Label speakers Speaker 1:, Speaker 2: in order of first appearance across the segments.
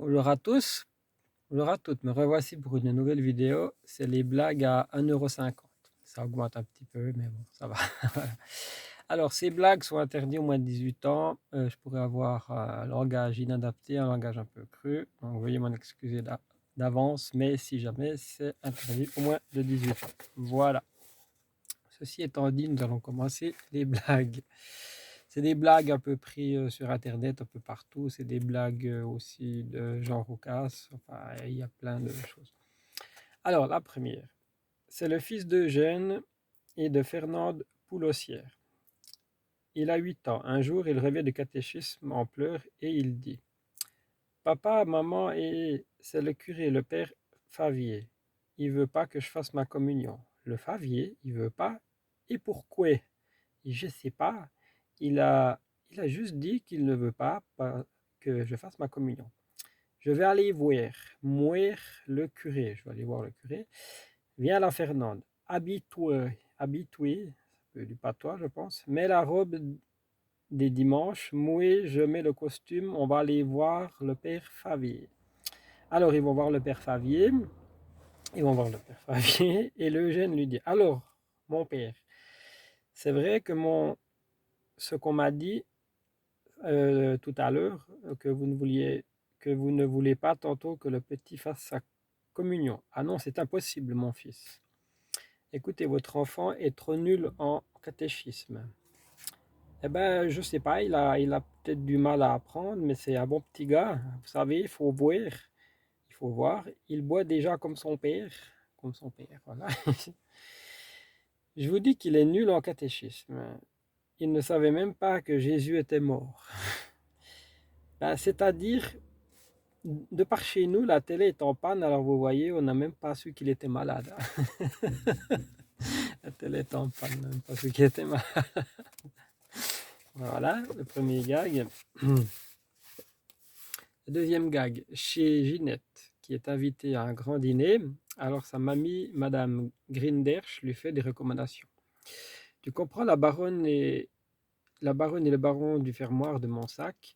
Speaker 1: Bonjour à tous, bonjour à toutes, me revoici pour une nouvelle vidéo, c'est les blagues à 1,50 €. Ça augmente un petit peu, mais bon, ça va. Voilà. Alors, ces blagues sont interdites aux moins de 18 ans. Je pourrais avoir un langage inadapté, un langage un peu cru, donc veuillez m'en excuser d'avance, mais si jamais c'est interdit aux moins de 18 ans. Voilà. Ceci étant dit, nous allons commencer les blagues. C'est des blagues un peu prises sur internet, un peu partout. C'est des blagues aussi de Jean Roucas. Enfin, il y a plein de choses. Alors, la première, c'est le fils d'Eugène et de Fernande Poulossière. Il a 8 ans. Un jour, il revient de catéchisme en pleurs et il dit: Papa, maman, et c'est le curé, le père Favier. Il veut pas que je fasse ma communion. Le Favier, il veut pas. Et pourquoi? Je sais pas. Il a, il a juste dit qu'il ne veut pas que je fasse ma communion. Je vais aller voir. Mourir le curé. Je vais aller voir le curé. Viens la Fernande. Habille-toi. Habille-toi. Du patois, je pense. Mets la robe des dimanches. Moi, je mets le costume. On va aller voir le père Favier. Alors, ils vont voir le père Favier. Ils vont voir le père Favier. Et l'Eugène lui dit: Alors, mon père, c'est vrai que ce qu'on m'a dit tout à l'heure, que vous ne voulez pas tantôt que le petit fasse sa communion. Ah non, c'est impossible, mon fils. Écoutez, votre enfant est trop nul en catéchisme. Eh ben, je sais pas, il a peut-être du mal à apprendre, mais c'est un bon petit gars. Vous savez, il faut voir. Il faut voir. Il boit déjà comme son père. Comme son père, voilà. Je vous dis qu'il est nul en catéchisme. Il ne savait même pas que Jésus était mort. Ben, c'est-à-dire, de par chez nous, la télé est en panne, alors vous voyez, on n'a même pas su qu'il était malade. La télé est en panne, on n'a même pas su qu'il était malade. Voilà, le premier gag. Le deuxième gag, chez Ginette, qui est invitée à un grand dîner, alors sa mamie, Madame Grindersch, lui fait des recommandations. Tu comprends, la baronne et le baron du fermoir de Montsac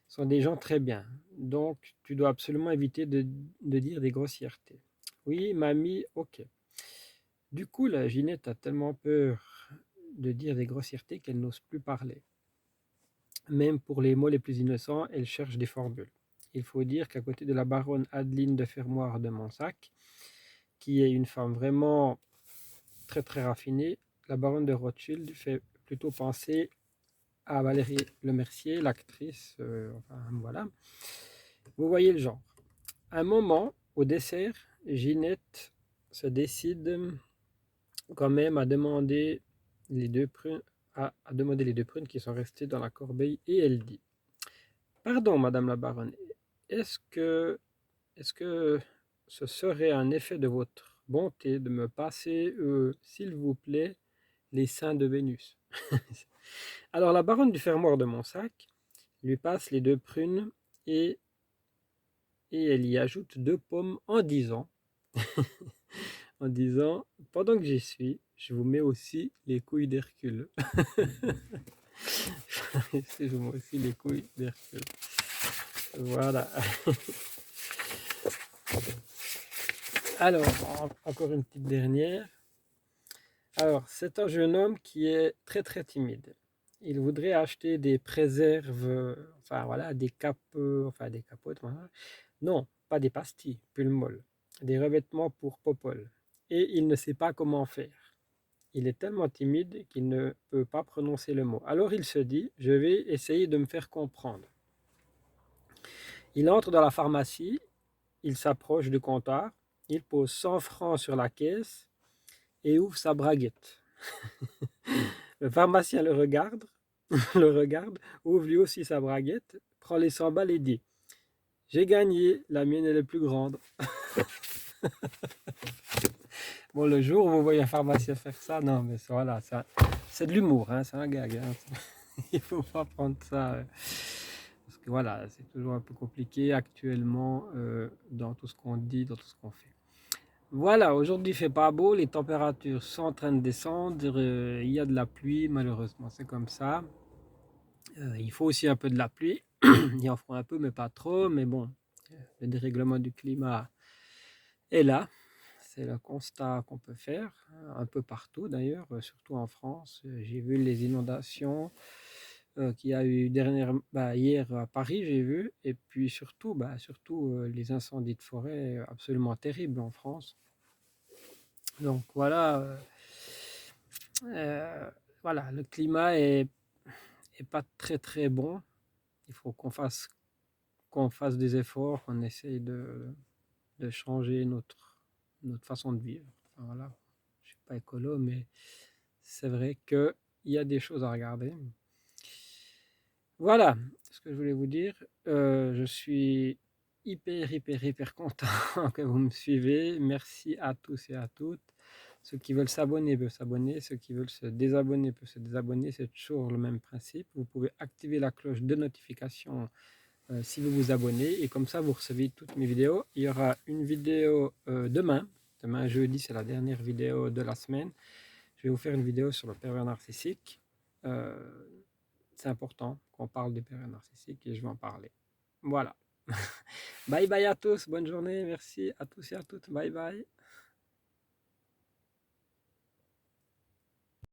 Speaker 1: sont des gens très bien, donc tu dois absolument éviter de dire des grossièretés. Oui, mamie, ok. Du coup, la Ginette a tellement peur de dire des grossièretés qu'elle n'ose plus parler. Même pour les mots les plus innocents, elle cherche des formules. Il faut dire qu'à côté de la baronne Adeline de Fermoir de Montsac, qui est une femme vraiment très très raffinée, la baronne de Rothschild fait plutôt penser à Valérie Lemercier, l'actrice, enfin voilà. Vous voyez le genre. Un moment, au dessert, Ginette se décide quand même à demander les deux prunes, à demander les deux prunes qui sont restées dans la corbeille, et elle dit: Pardon, madame la baronne, est-ce que, est-ce que ce serait un effet de votre bonté de me passer, s'il vous plaît, les seins de Vénus? Alors la baronne du fermoir de Montsac lui passe les deux prunes et, et elle y ajoute deux pommes en disant, pendant que j'y suis, je vous mets aussi les couilles d'Hercule. Je vous mets aussi les couilles d'Hercule. Voilà. Alors, encore une petite dernière. Alors, c'est un jeune homme qui est très très timide. Il voudrait acheter des préserves, enfin voilà, des capes, enfin des capotes, voilà. Non, pas des pastilles, pulmol, des revêtements pour Popol. Et il ne sait pas comment faire. Il est tellement timide qu'il ne peut pas prononcer le mot. Alors il se dit: je vais essayer de me faire comprendre. Il entre dans la pharmacie, il s'approche du comptoir, il pose 100 francs sur la caisse et ouvre sa braguette. Le pharmacien le regarde, ouvre lui aussi sa braguette, prend les 100 balles et dit: j'ai gagné, la mienne est la plus grande. Bon, le jour où vous voyez un pharmacien faire ça, non, mais voilà, c'est de l'humour, hein, c'est un gag. Hein. Il ne faut pas prendre ça. Parce que voilà, c'est toujours un peu compliqué actuellement dans tout ce qu'on dit, dans tout ce qu'on fait. Voilà, aujourd'hui il fait pas beau, les températures sont en train de descendre, il y a de la pluie, malheureusement, c'est comme ça. Il faut aussi un peu de la pluie, il en faut un peu, mais pas trop, mais bon, Le dérèglement du climat est là. C'est le constat qu'on peut faire, un peu partout d'ailleurs, surtout en France. J'ai vu les inondations qu'il y a eu hier à Paris, j'ai vu, et puis surtout les incendies de forêt absolument terribles en France. Donc voilà, le climat est pas très très bon. Il faut qu'on fasse des efforts, qu'on essaye de changer notre façon de vivre. Enfin, voilà, je suis pas écolo, mais c'est vrai qu'il y a des choses à regarder. Voilà ce que je voulais vous dire. Je suis hyper content que vous me suivez. Merci à tous et à toutes. Ceux qui veulent s'abonner peuvent s'abonner. Ceux qui veulent se désabonner peuvent se désabonner. C'est toujours le même principe. Vous pouvez activer la cloche de notification si vous vous abonnez. Et comme ça, vous recevez toutes mes vidéos. Il y aura une vidéo demain. Demain, jeudi, c'est la dernière vidéo de la semaine. Je vais vous faire une vidéo sur le pervers narcissique. Euh, c'est important qu'on parle des pervers narcissiques et je vais en parler. Voilà. Bye bye à tous, bonne journée, merci à tous et à toutes. Bye bye.